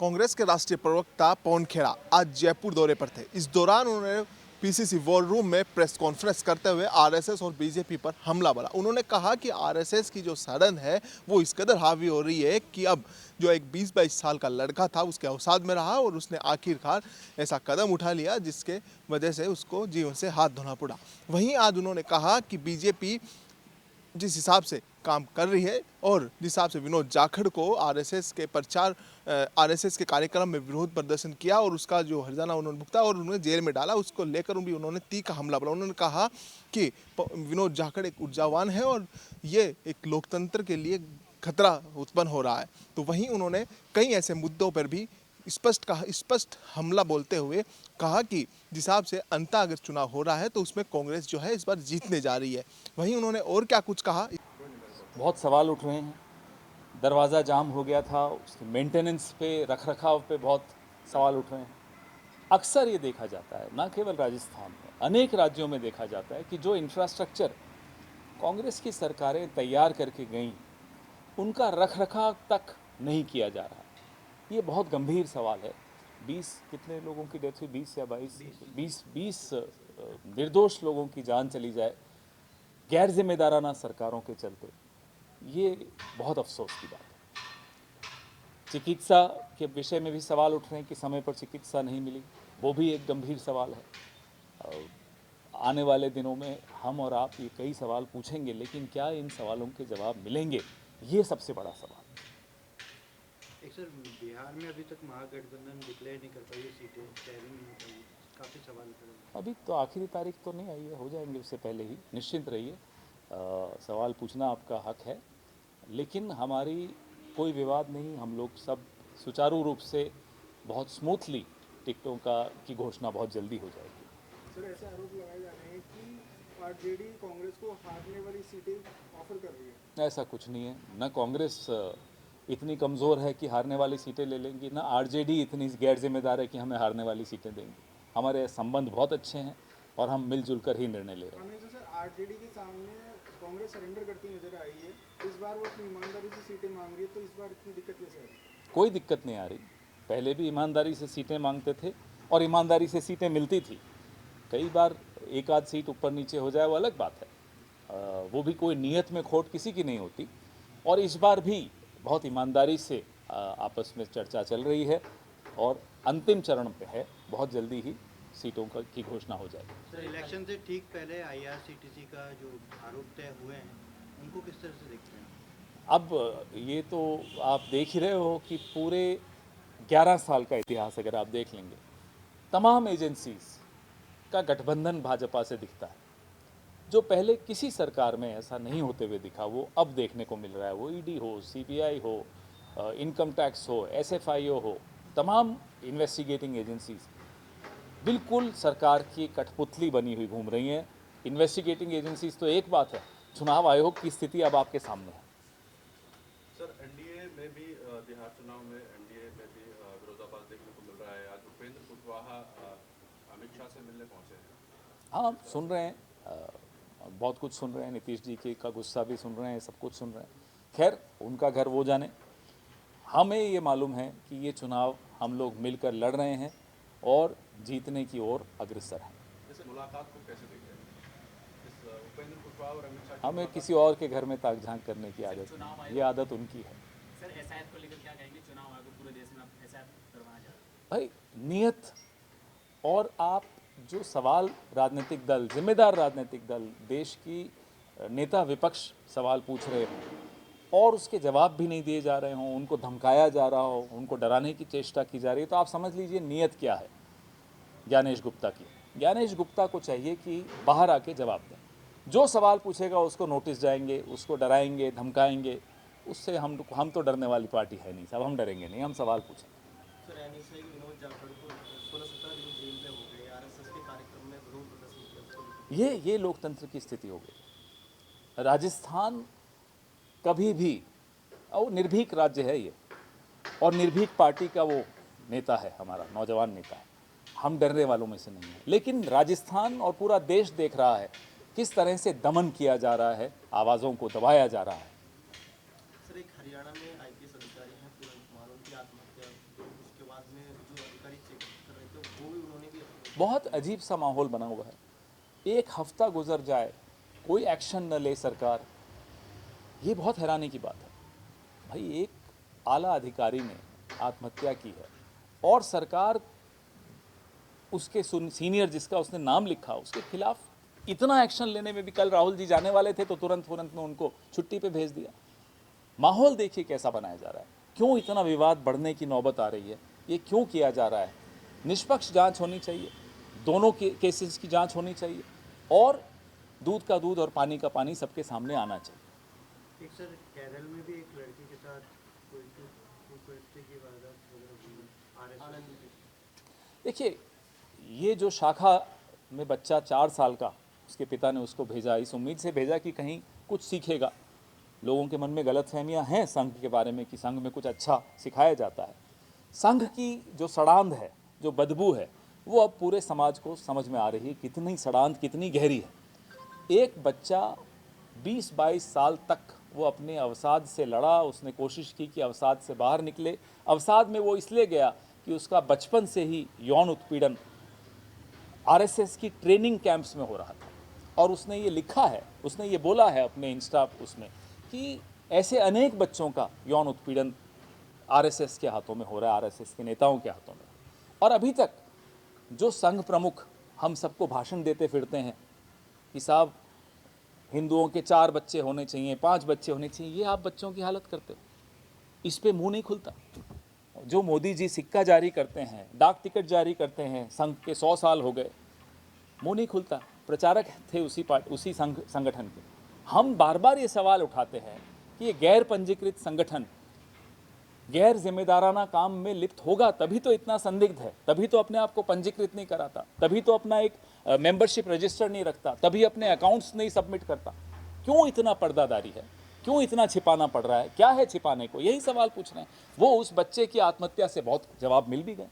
कांग्रेस के राष्ट्रीय प्रवक्ता पवन खेड़ा आज जयपुर दौरे पर थे। इस दौरान उन्होंने पीसीसी वॉर रूम में प्रेस कॉन्फ्रेंस करते हुए आरएसएस और बीजेपी पर हमला बोला। उन्होंने कहा कि आरएसएस की जो सड़न है वो इस कदर हावी हो रही है कि अब जो एक 20-22 साल का लड़का था उसके अवसाद में रहा और उसने आखिरकार ऐसा कदम उठा लिया जिसके वजह से उसको जीवन से हाथ धोना पड़ा। वहीं आज उन्होंने कहा कि बीजेपी जिस हिसाब से काम कर रही है और जिस हिसाब से विनोद जाखड़ को आरएसएस के कार्यक्रम में विरोध प्रदर्शन किया और उसका जो हर्जाना उन्होंने भुगता और उन्हें जेल में डाला, उसको लेकर भी उन्होंने तीखा हमला बोला। उन्होंने कहा कि विनोद जाखड़ एक ऊर्जावान है और ये एक लोकतंत्र के लिए खतरा उत्पन्न हो रहा है। तो वहीं उन्होंने कई ऐसे मुद्दों पर भी स्पष्ट हमला बोलते हुए कहा कि जिस हिसाब से अंता अगर चुनाव हो रहा है तो उसमें कांग्रेस जो है इस बार जीतने जा रही है। वहीं उन्होंने और क्या कुछ कहा। बहुत सवाल उठ रहे हैं। दरवाज़ा जाम हो गया था, उसके मेंटेनेंस पे, रखरखाव पे बहुत सवाल उठ रहे हैं। अक्सर ये देखा जाता है, ना केवल राजस्थान में, अनेक राज्यों में देखा जाता है कि जो इंफ्रास्ट्रक्चर कांग्रेस की सरकारें तैयार करके गईं, उनका रखरखाव तक नहीं किया जा रहा। ये बहुत गंभीर सवाल है। 20 कितने लोगों की डेथ हुई, 20 या 22 निर्दोष लोगों की जान चली जाए गैर जिम्मेदाराना सरकारों के चलते, ये बहुत अफसोस की बात है। चिकित्सा के विषय में भी सवाल उठ रहे हैं कि समय पर चिकित्सा नहीं मिली, वो भी एक गंभीर सवाल है। आने वाले दिनों में हम और आप ये कई सवाल पूछेंगे, लेकिन क्या इन सवालों के जवाब मिलेंगे, ये सबसे बड़ा सवाल। एक सर, बिहार में अभी तक महागठबंधन डिक्लेयर नहीं कर पाई है सीटें, शेयरिंग नहीं हो पाई, काफ़ी सवाल खड़े हैं। अभी तो आखिरी तारीख तो नहीं आई है, हो जाएंगे उससे पहले ही, निश्चिंत रहिए। सवाल पूछना आपका हक है, लेकिन हमारी कोई विवाद नहीं। हम लोग सब सुचारू रूप से बहुत स्मूथली टिकटों की घोषणा बहुत जल्दी हो जाएगी। सर, ऐसे आरोप लगाए जा रहे हैं कि आरजेडी कांग्रेस को हारने वाली सीटें ऑफर कर रही है। ऐसा कुछ नहीं है। न कांग्रेस इतनी कमज़ोर है कि हारने वाली सीटें ले लेंगी, ना आरजेडी इतनी गैर जिम्मेदार है कि हमें हारने वाली सीटें देंगी। हमारे संबंध बहुत अच्छे हैं और हम मिलजुल कर ही निर्णय ले रहे हैं। हमें तो सर आरजेडी के सामने कांग्रेस सरेंडर करती नजर आई है। इस बार वो अपनी ईमानदारी से सीटें मांग रही है, तो इस बार इतनी दिक्कत कैसे आ रही है? कोई दिक्कत नहीं आ रही। पहले भी ईमानदारी से सीटें मांगते थे और ईमानदारी से सीटें मिलती थी। कई बार एक आध सीट ऊपर नीचे हो जाए वो अलग बात है, वो भी कोई नीयत में खोट किसी की नहीं होती। और इस बार भी बहुत ईमानदारी से आपस में चर्चा चल रही है और अंतिम चरण पे है। बहुत जल्दी ही सीटों की घोषणा हो जाएगी। सर, इलेक्शन से ठीक पहले आईआरसीटीसी का जो आरोप तय हुए हैं, उनको किस तरह से देखते हैं? अब ये तो आप देख ही रहे हो कि पूरे 11 साल का इतिहास अगर आप देख लेंगे, तमाम एजेंसीज का गठबंधन भाजपा से दिखता है। जो पहले किसी सरकार में ऐसा नहीं होते हुए दिखा, वो अब देखने को मिल रहा है। वो ईडी हो, सीबीआई हो, इनकम टैक्स हो, एसएफआईओ हो, तमाम इन्वेस्टिगेटिंग एजेंसीज बिल्कुल सरकार की कठपुतली बनी हुई घूम रही हैं। इन्वेस्टिगेटिंग एजेंसीज तो एक बात है, चुनाव आयोग की स्थिति अब आपके सामने है। सर, एनडीए में भी बिहार चुनाव में एनडीए में भी विरोधाभास देखने को मिल रहा है। आज उपेंद्र कुशवाहा अमित शाह से मिलने पहुंचे हैं। हाँ, सुन रहे हैं, बहुत कुछ सुन रहे हैं। नीतीश जी का गुस्सा भी सुन रहे हैं, सब कुछ सुन रहे हैं। खैर, उनका घर वो जाने। हमें ये मालूम है कि ये चुनाव हम लोग मिलकर लड़ रहे हैं और जीतने की ओर अग्रसर हैं। इस मुलाकात को कैसे देखते हैं, इस उपेंद्र कुशवाहा और अमित शाह की? हमें किसी और के घर में ताक झांक करने की आदत नहीं, ये आदत उनकी है। सर, एसआईआर को लेकर क्या कहेंगे? चुनाव आयोग पूरे देश में एसआईआर करवाया जा रहा है। भाई, नियत और आप जो सवाल राजनीतिक दल, जिम्मेदार राजनीतिक दल, देश की नेता विपक्ष सवाल पूछ रहे हों और उसके जवाब भी नहीं दिए जा रहे हों, उनको धमकाया जा रहा हो, उनको डराने की चेष्टा की जा रही है, तो आप समझ लीजिए नियत क्या है ज्ञानेश गुप्ता की। ज्ञानेश गुप्ता को चाहिए कि बाहर आके जवाब दें। जो सवाल पूछेगा उसको नोटिस जाएंगे, उसको डराएंगे, धमकाएंगे। उससे हम तो डरने वाली पार्टी है नहीं साहब, हम डरेंगे नहीं, हम सवाल पूछेंगे। सर, एनएसआई विनोद जाखड़ को 16-17 दिन जेल में हो गए, आरएसएस के कार्यक्रम में विरोध प्रदर्शन किया। ये लोकतंत्र की स्थिति हो गई। राजस्थान कभी भी, और निर्भीक राज्य है ये, और निर्भीक पार्टी का वो नेता है, हमारा नौजवान नेता है। हम डरने वालों में से नहीं है, लेकिन राजस्थान और पूरा देश देख रहा है किस तरह से दमन किया जा रहा है, आवाज़ों को दबाया जा रहा है। सर, एक हरियाणा में आईपीएस अधिकारी हैं पूरन कुमार, उनकी आत्महत्या बाद में जो अधिकारी चेक कर रहे थे वो भी उन्होंने भी बहुत अजीब सा माहौल बना हुआ है। एक हफ्ता गुजर जाए, कोई एक्शन न ले सरकार, ये बहुत हैरानी की बात है। भाई, एक आला अधिकारी ने आत्महत्या की है और सरकार उसके सीनियर जिसका उसने नाम लिखा उसके खिलाफ इतना एक्शन लेने में भी, कल राहुल जी जाने वाले थे तो तुरंत में उनको छुट्टी पे भेज दिया। माहौल देखिए कैसा बनाया जा रहा है, क्यों इतना विवाद बढ़ने की नौबत आ रही है, ये क्यों किया जा रहा है। निष्पक्ष जांच होनी चाहिए, दोनों केसेस की जांच होनी चाहिए और दूध का दूध और पानी का पानी सबके सामने आना चाहिए। एक सर केरल में भी एक लड़की के साथ कोई कुकृत्य की वारदात वगैरह RSS देखिए, ये जो शाखा में बच्चा 4 साल का, उसके पिता ने उसको भेजा, इस उम्मीद से भेजा कि कहीं कुछ सीखेगा। लोगों के मन में गलतफहमियां हैं संघ के बारे में कि संघ में कुछ अच्छा सिखाया जाता है। संघ की जो सड़ांध है, जो बदबू है, वो अब पूरे समाज को समझ में आ रही है कितनी सड़ांध, कितनी गहरी है। एक बच्चा 20-22 साल तक वो अपने अवसाद से लड़ा, उसने कोशिश की कि अवसाद से बाहर निकले। अवसाद में वो इसलिए गया कि उसका बचपन से ही यौन उत्पीड़न RSS की ट्रेनिंग कैंप्स में हो रहा था और उसने ये लिखा है, उसने ये बोला है अपने इंस्टा उसमें कि ऐसे अनेक बच्चों का यौन उत्पीड़न RSS के हाथों में हो रहा है, RSS के नेताओं के हाथों में। और अभी तक जो संघ प्रमुख हम सबको भाषण देते फिरते हैं कि साहब हिंदुओं के 4 बच्चे होने चाहिए, 5 बच्चे होने चाहिए, ये आप बच्चों की हालत करते हो, इस पे मुंह नहीं खुलता। जो मोदी जी सिक्का जारी करते हैं, डाक टिकट जारी करते हैं, संघ के 100 साल हो गए, मुंह नहीं खुलता। प्रचारक थे उसी संगठन के। हम बार बार ये सवाल उठाते हैं कि ये गैर पंजीकृत संगठन गैर जिम्मेदाराना काम में लिप्त होगा तभी तो इतना संदिग्ध है, तभी तो अपने आप को पंजीकृत नहीं कराता, तभी तो अपना एक मेंबरशिप रजिस्टर नहीं रखता, तभी अपने अकाउंट्स नहीं सबमिट करता। क्यों इतना पर्दादारी है, क्यों इतना छिपाना पड़ रहा है, क्या है छिपाने को, यही सवाल पूछ रहे हैं। वो उस बच्चे की आत्महत्या से बहुत जवाब मिल भी गए।